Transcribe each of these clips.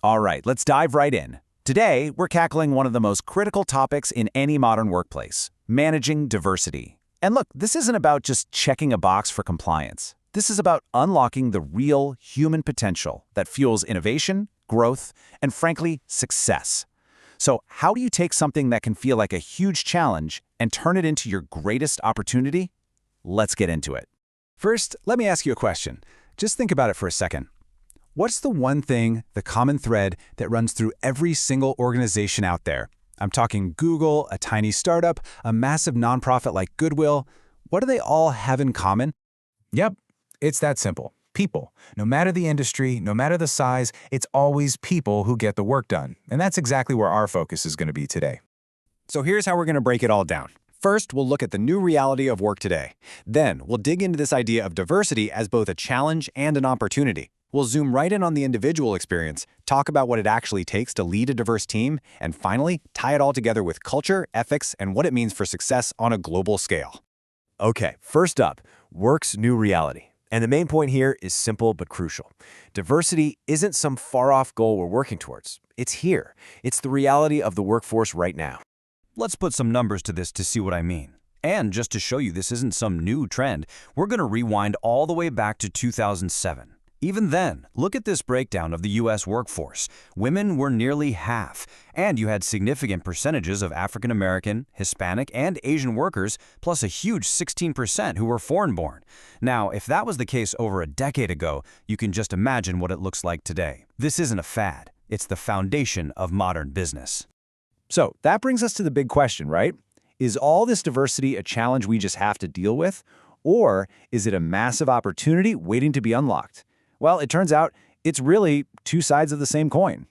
All right, let's dive right in. Today, we're cackling one of the most critical topics in any modern workplace, managing diversity. And look, this isn't about just checking a box for compliance. This is about unlocking the real human potential that fuels innovation, growth, and frankly, success. So how do you take something that can feel like a huge challenge and turn it into your greatest opportunity? Let's get into it. First, let me ask you a question. Just think about it for a second. What's the one thing, the common thread, that runs through every single organization out there? I'm talking Google, a tiny startup, a massive nonprofit like Goodwill. What do they all have in common? Yep, it's that simple. People. No matter the industry, no matter the size, it's always people who get the work done. And that's exactly where our focus is going to be today. So here's how we're going to break it all down. First, we'll look at the new reality of work today. Then, we'll dig into this idea of diversity as both a challenge and an opportunity. We'll zoom right in on the individual experience, talk about what it actually takes to lead a diverse team, and finally, tie it all together with culture, ethics, and what it means for success on a global scale. Okay, first up, work's new reality. And the main point here is simple but crucial. Diversity isn't some far-off goal we're working towards. It's here. It's the reality of the workforce right now. Let's put some numbers to this to see what I mean. And just to show you this isn't some new trend, we're going to rewind all the way back to 2007. Even then, look at this breakdown of the U.S. workforce. Women were nearly half, and you had significant percentages of African American, Hispanic, and Asian workers, plus a huge 16% who were foreign-born. Now, if that was the case over a decade ago, you can just imagine what it looks like today. This isn't a fad. It's the foundation of modern business. So that brings us to the big question, right? Is all this diversity a challenge we just have to deal with? Or is it a massive opportunity waiting to be unlocked? Well, it turns out it's really two sides of the same coin.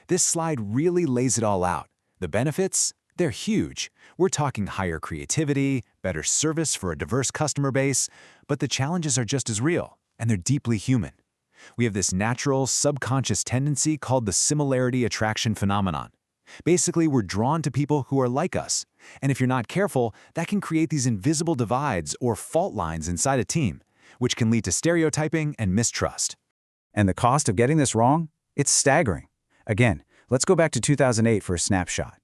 This slide really lays it all out. The benefits? They're huge. We're talking higher creativity, better service for a diverse customer base, but the challenges are just as real, and they're deeply human. We have this natural, subconscious tendency called the similarity attraction phenomenon. Basically, we're drawn to people who are like us, and if you're not careful, that can create these invisible divides or fault lines inside a team, which can lead to stereotyping and mistrust. And the cost of getting this wrong? It's staggering. Again, let's go back to 2008 for a snapshot.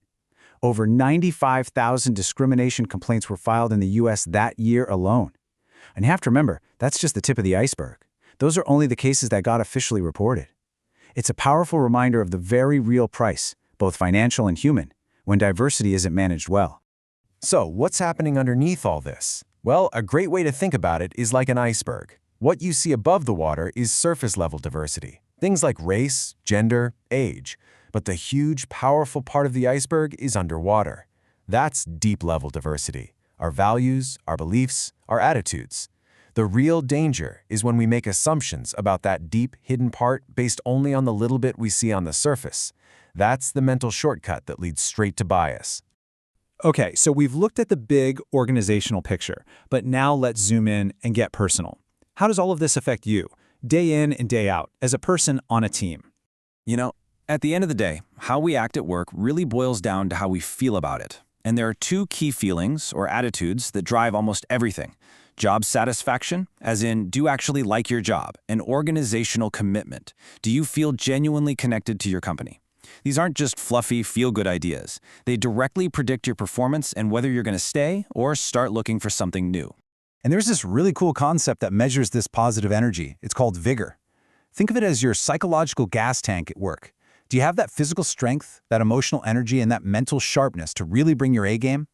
Over 95,000 discrimination complaints were filed in the U.S. that year alone. And you have to remember, that's just the tip of the iceberg. Those are only the cases that got officially reported. It's a powerful reminder of the very real price, both financial and human, when diversity isn't managed well. So, what's happening underneath all this? Well, a great way to think about it is like an iceberg. What you see above the water is surface-level diversity, things like race, gender, age. But the huge, powerful part of the iceberg is underwater. That's deep-level diversity, our values, our beliefs, our attitudes. The real danger is when we make assumptions about that deep, hidden part based only on the little bit we see on the surface. That's the mental shortcut that leads straight to bias. Okay, so we've looked at the big organizational picture, but now let's zoom in and get personal. How does all of this affect you, day in and day out, as a person on a team? You know, at the end of the day, how we act at work really boils down to how we feel about it. And there are two key feelings or attitudes that drive almost everything. Job satisfaction, as in, do you actually like your job? And organizational commitment. Do you feel genuinely connected to your company? These aren't just fluffy, feel-good ideas. They directly predict your performance and whether you're going to stay or start looking for something new. And there's this really cool concept that measures this positive energy. It's called vigor. Think of it as your psychological gas tank at work. Do you have that physical strength, that emotional energy, and that mental sharpness to really bring your A game?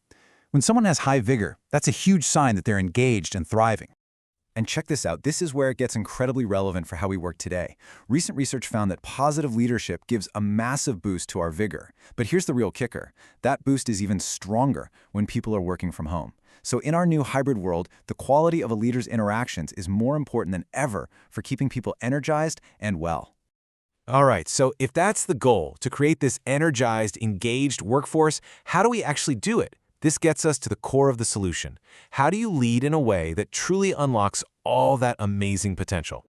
When someone has high vigor, that's a huge sign that they're engaged and thriving. And check this out, this is where it gets incredibly relevant for how we work today. Recent research found that positive leadership gives a massive boost to our vigor. But here's the real kicker. That boost is even stronger when people are working from home. So in our new hybrid world, the quality of a leader's interactions is more important than ever for keeping people energized and well. All right, so if that's the goal, to create this energized, engaged workforce, how do we actually do it? This gets us to the core of the solution. How do you lead in a way that truly unlocks all that amazing potential?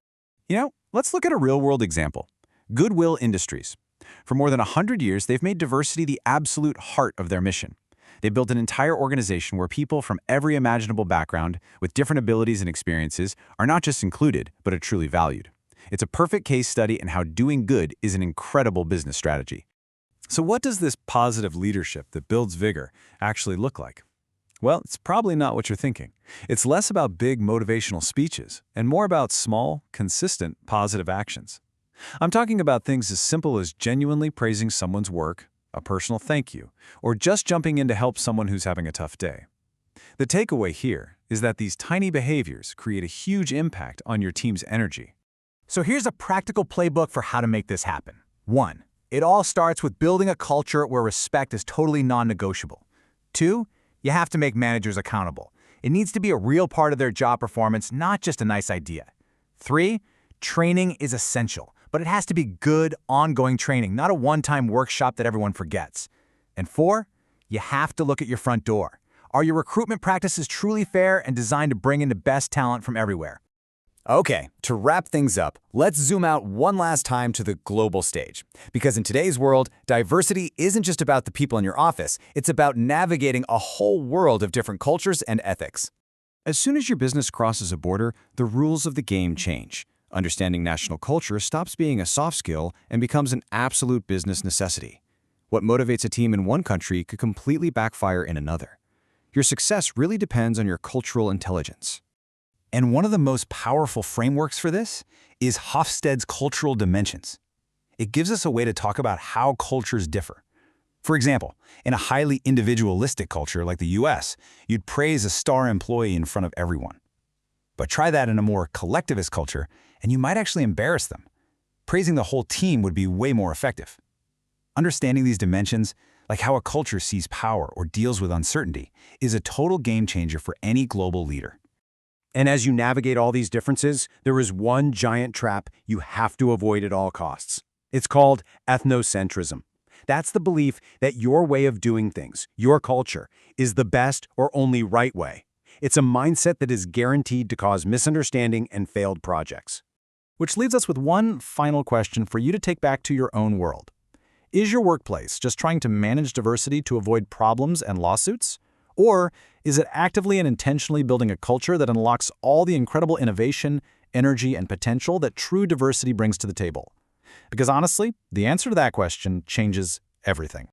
You know, let's look at a real-world example. Goodwill Industries. For more than 100 years, they've made diversity the absolute heart of their mission. They built an entire organization where people from every imaginable background, with different abilities and experiences, are not just included, but are truly valued. It's a perfect case study in how doing good is an incredible business strategy. So what does this positive leadership that builds vigor actually look like? Well, it's probably not what you're thinking. It's less about big motivational speeches and more about small, consistent, positive actions. I'm talking about things as simple as genuinely praising someone's work, a personal thank you, or just jumping in to help someone who's having a tough day. The takeaway here is that these tiny behaviors create a huge impact on your team's energy. So here's a practical playbook for how to make this happen. 1. It all starts with building a culture where respect is totally non-negotiable. 2. You have to make managers accountable. It needs to be a real part of their job performance, not just a nice idea. 3. Training is essential, but it has to be good, ongoing training, not a one-time workshop that everyone forgets. And 4. You have to look at your front door. Are your recruitment practices truly fair and designed to bring in the best talent from everywhere? Okay, to wrap things up, let's zoom out one last time to the global stage. Because in today's world, diversity isn't just about the people in your office, it's about navigating a whole world of different cultures and ethics. As soon as your business crosses a border, the rules of the game change. Understanding national culture stops being a soft skill and becomes an absolute business necessity. What motivates a team in one country could completely backfire in another. Your success really depends on your cultural intelligence. And one of the most powerful frameworks for this is Hofstede's cultural dimensions. It gives us a way to talk about how cultures differ. For example, in a highly individualistic culture like the US, you'd praise a star employee in front of everyone. But try that in a more collectivist culture, and you might actually embarrass them. Praising the whole team would be way more effective. Understanding these dimensions, like how a culture sees power or deals with uncertainty, is a total game changer for any global leader. And as you navigate all these differences, there is one giant trap you have to avoid at all costs. It's called ethnocentrism. That's the belief that your way of doing things, your culture, is the best or only right way. It's a mindset that is guaranteed to cause misunderstanding and failed projects. Which leaves us with one final question for you to take back to your own world. Is your workplace just trying to manage diversity to avoid problems and lawsuits? Or is it actively and intentionally building a culture that unlocks all the incredible innovation, energy, and potential that true diversity brings to the table? Because honestly, the answer to that question changes everything.